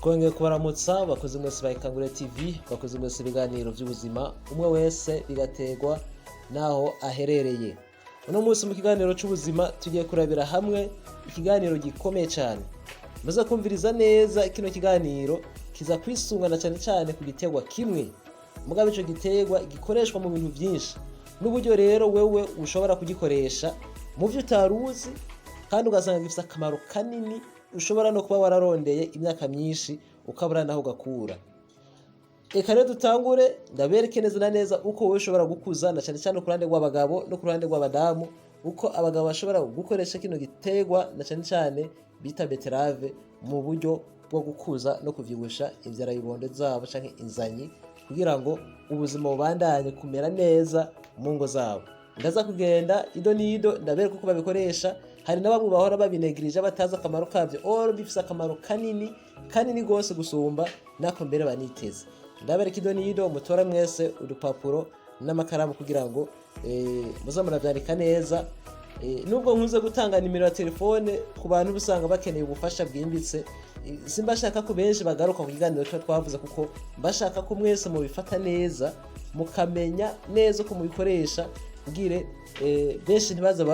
twongeye kubaramutsa bakoze mwese ba Ikangure TV, bakoze mwese ibiganiro by'ubuzima umwe wese bigategwa naho aherereye. Uno munsi mu kiganiro cy'ubuzima tugiye kurabira hamwe ikiganiro gikomeye cyane. Muze kumviriza neza kino kiganiro kiza kwisungana cyane ku gitegwa kimwe. Mugabe ico gitegwa gikoreshwa mu bintu byinshi. N'uburyo rero wewe ushobora kugikoresha mu byo utaruzi kandi ugasanga gifite akamaro kanini, ushobora no kuba wararondeye imyaka myinshi ukabura naho gakura. Eka rero dutangure ndabereke neza na neza uko wowe ushobora gukuza na cyane ku ruhande rw'abagabo no ku ruhande rw'abadamu, uko abagabo bashobora gukoresha kino gitegwa na cyane bita Betterave mu buryo bwo gukuza no kuvyibusha inzara y'ibonde zabo canke inzanyi, kugira ngo ubuzima bubandanye kumera neza mu ngo zabo. Ndaza kugenda ido nido ndabereka uko babikoresha. Hari na bamwe bahora babinegirije bataza akamaro kavyo, oro bifise akamaro kanini gose gusumba nako mbere baniteze. Ndabereka ido nido mutora mwese udupapuro n'amakaramu kugira ngo muza muravyandika neza. Nubwo nkuze gutanga nimero ya telefone ku bantu busanga bakeneye ubufasha bwimbitse, simbashaka ko benshi bagaruka ku kiganiro cyo twavuze, kuko mbashaka ko mwese mu bifata neza mukamenya neza ko mubikoresha, kugire benshi ntibaza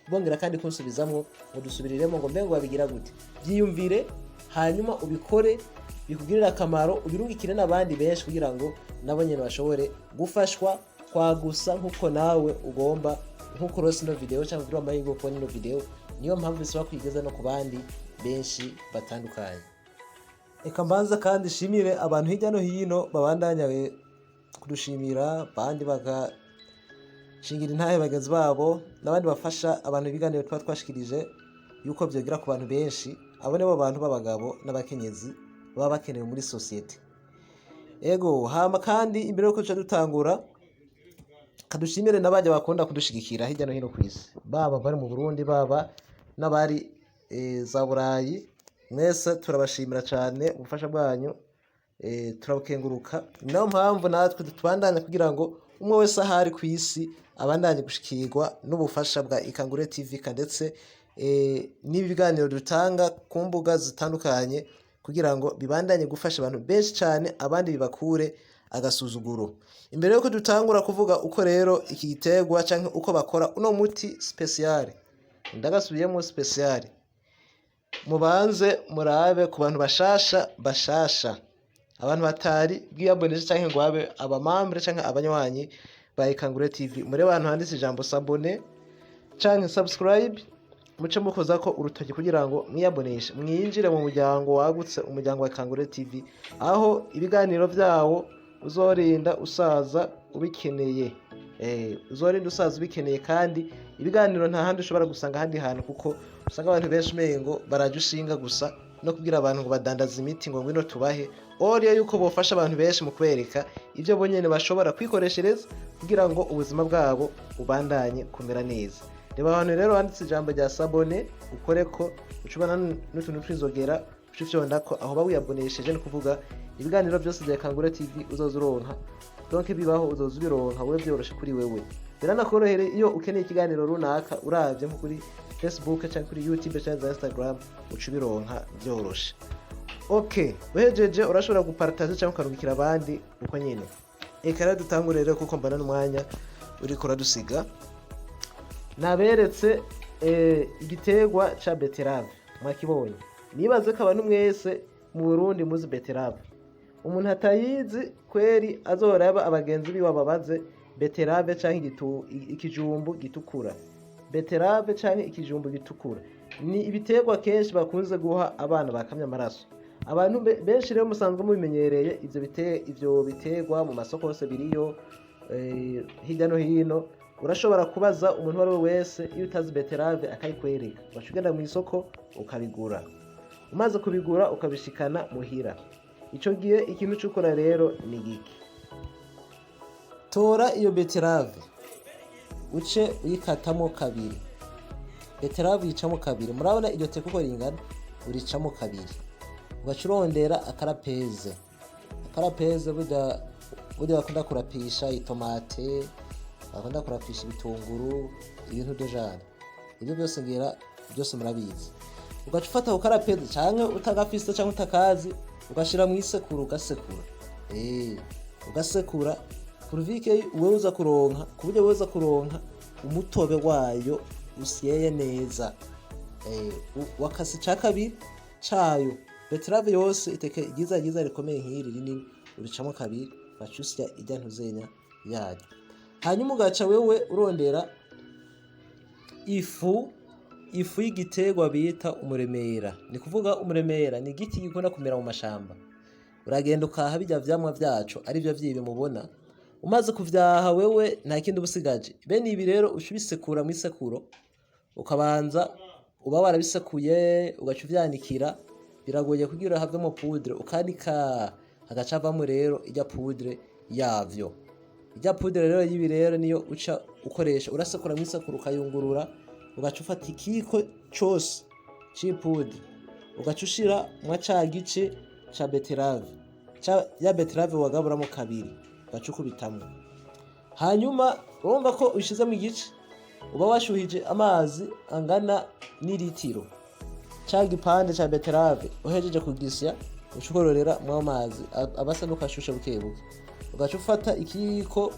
bongera kandi kunsubizamwo ngo dusubiriremo ngo mbe ngo babigira gute. Byiyumvire hanyuma ubikore bikugirira akamaro, ubirungikire n'abandi benshi kugira ngo nabo nyene bashobore gufashwa kwagusa nkuko nawe ugomba, nkuko rose no video cyangwa kuri amahirwe ko no video. Niyo mpamvu bisaba kwigeza no ku bandi benshi batandukanye. Eka mbanza kandi shimire abantu hirya no hino babandanya kudushimira, bandi shingira intahe bagenzi babo n'abandi bafasha abantu ibiganiro twashikirije yuko byogira ku bantu benshi. Abo nibo bantu b'abagabo n'abakenyezi baba bakenewe muri society. Ego hama kandi imbere yuko dutangura kadushimire n'abajya bakunda kudushigikira hirya no hino ku isi, baba bari mu Burundi baba n'abari za Burayi. Mwese turabashimira cyane ubufasha bwanyu, turabukenguruka. Niyo mpamvu natwe tubandanya kugira ngo umwe wese ahari ku isi abandanye gushikirwa n'ubufasha bwa Ikangure TV, ndetse n'ibiganiro dutanga ku mbuga zitandukanye kugira ngo bibandanye gufasha abantu benshi cyane, abandi bibakure agasuzuguro. Imbere yuko dutangura kuvuga uko rero iki gitegwa canke uko bakora uno muti special, ndagasubiyemo special, mubanze murabe ku bantu bashasha, abantu batari bwiyaboneje canke ngo abe abamambre canke abanywanyi ba Ikangure TV. Muri bantu handitse ijambo sabone canke subscribe, muce mukoza ko urutoki kugira ngo mwiyaboneshe, mwinjire mu muryango wagutse, umuryango wa Ikangure TV, aho ibiganiro vyawo uzorinda usaza ubikeneye. Uzorinda usaza ubikeneye, kandi ibiganiro nta handi ushobora gusanga handi hantu, kuko usanga abantu benshi mengo baraje ushinga gusa no kugira abantu ngo badandaza imiti ngo ngwino tubahe. Oriyo yuko bofasha abantu benshi mu kwereka ibyo bonyene bashobora kwikoreshereza kugira ngo ubuzima bwabo ubandanye kumera neza. Reba abantu rero handitse ijambo rya sabone ukoreko, ucubana n'utuntu twizogera ucufyondako, aho bawiyabonesheje no kuvuga ibiganiro byose bya Ikangure TV uzozuronka. Donc bibaho uzozubironka wewe, byoroshe kuri wewe. Biranakorohere iyo ukeneye ikiganiro runaka uravye nko kuri Facebook cyangwa kuri YouTube cyangwa Instagram, ucubironka byoroshe. Okay, wejeje urashobora gupartager cyangwa ukarungikira abandi uko nyene. Eka rero dutangure rero kuko mbana n'umwanya uri kuradusiga. Naberetse igitegwa ca Betterave mwakibonye. Nibaze ko abantu mwese mu Burundi muzi Betterave. Umuntu atayizi kweri azoraba abagenzi biwe babaze Betterave canke ikijumbu gitukura. Betterave canke ikijumbu gitukura ni ibitegwa kenshi bakunze guha abana bakamya amaraso. Abantu benshi rero musanzwe mubimenyereye ivyo bitegwa mu masoko yose biriyo hirya no hino. Urashobora kubaza umuntu wari wese iyo utazi Betterave akayikwereka, bashugenda mu isoko ukabigura. Umaze kubigura ukabishikana muhira. Ico gihe ikintu cyukora rero ni giki: tora iyo Betterave uce uyikatamo kabiri. Betterave yicamo kabiri, murabona iryo teko uko ringana, uricamo kabiri, ugacurondera akarapeze burya bakunda kurapisha itomate, bakunda kurapisha ibitunguru, ibintu by'ejana. Ibyo byose ngira byose murabizi. ugaca ufata ku karapezi canke utagafise canke utakazi ugashira mu isekuru ugasekura ugasekura kuruvike wewe uza kuronka kuburyo wewe uza kuronka umutobe wayo usyeye neza wakasi ca kabiri cayo Betterave yose iteke igiza rikomeye nk'iri rinini uricamo kabiri bacusya ijya ntuzenya yayo hanyuma ugaca wewe urondera ifu y'igiterwa bita umuremera. Ni kuvuga umuremera ni igiti gikunda kumera mu mashamba. Uragenda ukaha bijya vyamwa vyacu ari byo vyibe mubona. Umaze kuvyaha wewe nta kindi ubusigaje. Bene ibi rero ushubisekura mu isekuro ukabanza uba warabisekuye ugaca uvyanikira biragoye kugira havemo poudre ukanika hagacavamo rero ijya poudre yavyo. Ijya poudre rero yibi rero niyo uca ukoresha urasekura mu isekuro ukayungurura ugaca ufata ikiko cyose c'ipudre ugaca ushira mwa ca gice ca Betterave ya Betterave wagaburamo kabiri ugaca ukubitamwo hanyuma urumva ko ushize mu gice uba washuhije amazi angana n'ilitiro ca gipande ca Betterave uhejeje kugisya ucukororera mu amazi abasa n'ukashusha bukebuke ugaca ufata ikiko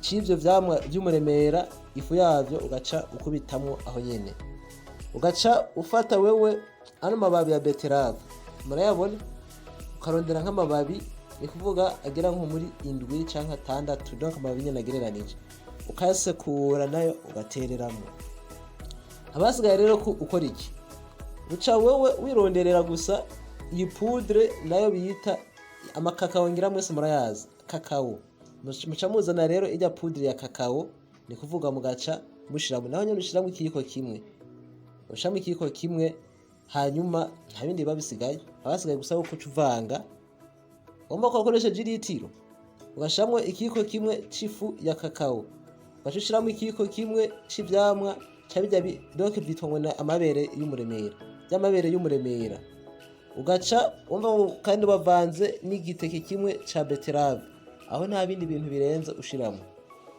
c'ivyo vyamwa vy'umuremera ifu yavyo ugaca ukubitamwo aho nyene ugaca ufata wewe ano mababi ya Betterave murayabona ukarondera nk'amababi ni kuvuga agera nko muri 7 canke 6 donc amababi nyene agereranije ukayasekura nayo ugatereramo abasigaye rero ukora iki uca wewe wironderera gusa iyi poudre nayo biyita amakakao ngira mwese murayazi kakao muca muzana rero ijya poudre ya kakao ni kuvuga mugaca mushiramo naho nyene ushiramo ikiyiko kimwe ushiramo ikiyiko kimwe hanyuma nta bindi babisigaye abasigaye gusa uko cuvanga ugomba gukoresheje litiro ugashiramo ikiyiko kimwe c'ifu ya kakao ugaca ushiramo ikiyiko kimwe c'ivyamwa cabijya donc byitwa na amabere y'umuremera by'amabere y'umuremera ugaca umva kandi bavanze n'igiteke kimwe ca Betterave aho nta bindi bintu birenze ushiramo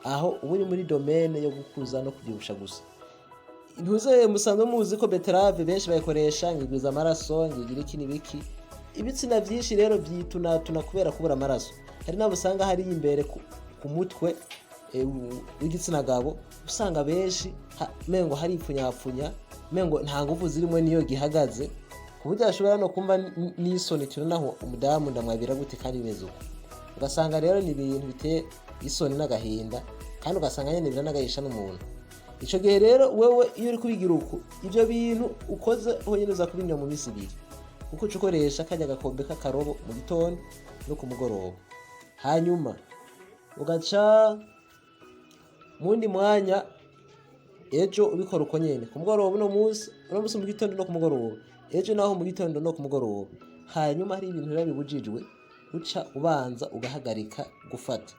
aho ubu muri domaine yo gukuza no kubyibusha gusa ntuze musanzwe muzi ko Betterave benshi bayikoresha ngigwiza amaraso ngigira iki nibiki ibitsina byinshi rero byitunatuna kubera kubura amaraso hari nabo usanga hari imbere ku mutwe w'igitsina gabo usanga benshi mengo hari ipfunyapfunya mengo nta nguvu zirimo niyo gihagaze kuburyo ashobora no kumva n'isoni naho umudamu ndamwabira gute kandi bimeze uko ugasanga rero ni ibintu biteye isoni n'agahinda kandi ugasanga nyene biranagahisha n'umuntu ico gihe rero wewe iyo uri kubigira uko ivyo bintu ukoze honyene uza kubinywa mu misi 2 kuko ukoresha kajya gakombe k'akarobo mu gitondo no ku mugoroba hanyuma ugaca mundi mwanya ejo ubikora uko nyene ku mugoroba no musi mu gitondo no ku mugoroba ejo naho mu gitondo no ku mugoroba hanyuma hari ibintu rero bibujijwe uca ubanza ugahagarika gufata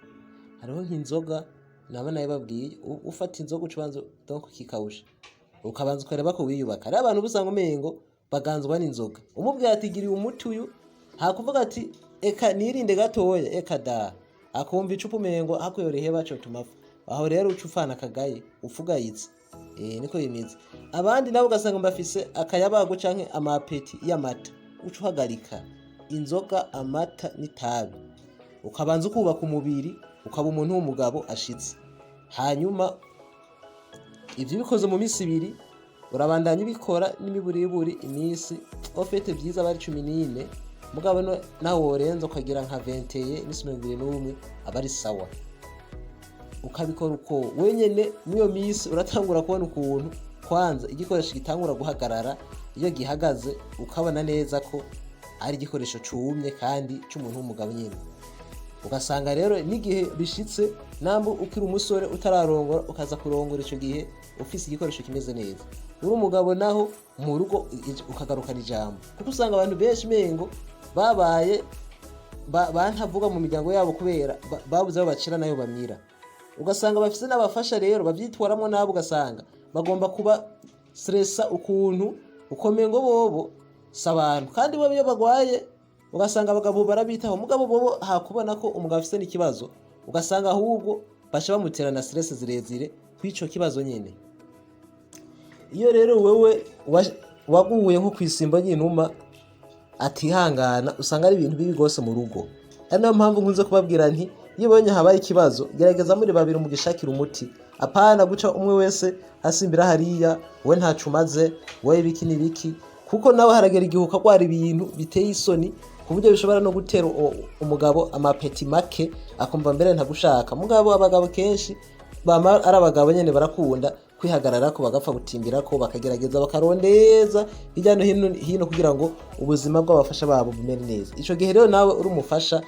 hariho nk'inzoga nabana yababwiye ufata inzoga ucubanza donc kikawusha ukabanza ukareba ko wiyubaka ari abantu busanga umengo baganzwa n'inzoga umubwiye ati giriye umuti uyu hakuvuga ati eka nirinde gatoya eka da akumva icupa umengo hakoyorehe baco tumafu aho rero ucufana kagaye ufugayitse niko bimeze abandi nabo ugasanga mbafise akayabago canke amapeti y'amata ucuhagarika inzoga amata n'itabi ukabanza ukubaka umubiri ukaba umuntu w'umugabo ashitse hanyuma ivyo bikoze mu misi 2 urabandanya ubikora n'imiburiburi imisi ofete byiza bari 14 mugabo naho worenza ukagira nka 20 n'isi 21 abari sawa ukabikora uko wenyene niyo misi uratangura kubona ukuntu kwanza igikoresho gitangura guhagarara iyo gihagaze ukabona neza ko ari igikoresho cumye kandi cy'umuntu w'umugabo nyine ugasanga rero n'igihe bishitse nambu ukiri umusore utararongora ukaza kurongora ico gihe ufise igikoresho kimeze neza uri umugabo naho mu rugo ukagarukana ijambo kuko usanga abantu benshi mengo babaye bantavuga mu miryango yabo kubera babuze aho bacira nayo bamira ugasanga bafise n'abafasha rero bavyitwaramo nabo ugasanga bagomba kuba stressa ukuntu ukomengo bobo sabantu kandi bo biyo bagwaye ugasanga abagabo barabitaho umugabo bobo hakubona ko umugabo afise n'ikibazo ugasanga ahubwo basha bamuterana stress zirezire kwico kibazo nyene iyo rero wewe waguye nko kwisimba y'inuma atihangana usanga ari ibintu bibi gose mu rugo. Ari nayo mpamvu nkunze kubabwira nti iyo ubonye habaye ikibazo gerageza muri babiri mugishakira umuti, apana guca umwe wese asimbira hariya we ntacumaze we biki nibiki, kuko nawe haragera igihe ukagwara ibintu biteye isoni ku buryo bishobora no gutera umugabo amapeti make akumva mbere ntagushaka. Mugabo abagabo kenshi bama ari abagabo nyene barakunda kwihagarara ko bagapfa gutimbira ko bakagerageza bakarondeza hirya no hino kugira ngo ubuzima bw'abafasha babo bumere neza. Ico gihe rero nawe uri umufasha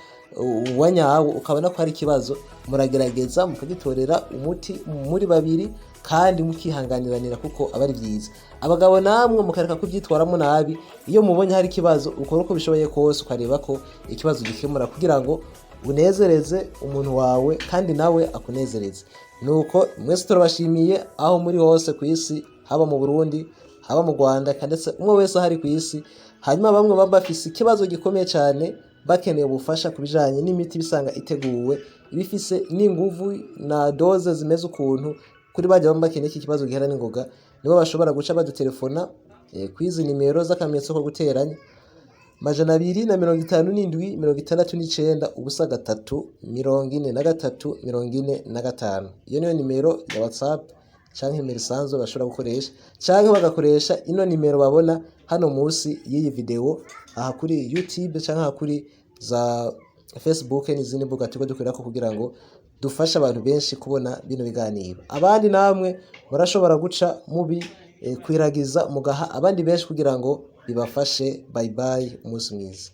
wanyawo ukabona ko hari ikibazo, muragerageza mukagitorera umuti muri babiri kandi mukihanganiranira kuko abari byiza. Abagabo namwe mukareka kubyitwaramo nabi, iyo mubonye hari ikibazo ukora uko bishoboye kose ukareba ko ikibazo gikemura kugira ngo unezereze umuntu wawe kandi nawe akunezereze. Nuko mwese turabashimiye aho muri hose ku isi, haba mu Burundi haba mu Rwanda ndetse umwe wese ahari ku isi. Hanyuma bamwe baba bafise ikibazo gikomeye cyane bakeneye ubufasha kubijanye n'imiti bisanga iteguwe ibifise n'inguvu na doze zimeze ukuntu, kuri bajya bamba bakeneye iki kibazo gihera n'ingoga nibo bashobora guca badutelefona kwizi nimero z'akamenyetso ko guteranya 257 69 ubusa 3 43 45. Iyo niyo nimero ya WhatsApp canke nimero isanzwe bashobora gukoresha, canke bagakoresha ino nimero babona hano munsi y'iyi video aha kuri YouTube canke aha kuri za Facebook n'izindi mbuga dukorera ko kugira ngo dufasha abantu benshi kubona bino biganiro. Abandi namwe barashobora guca mubi kwiragiza mugaha abandi benshi kugira ngo bibafashe. Bye bye, umunsi mwiza.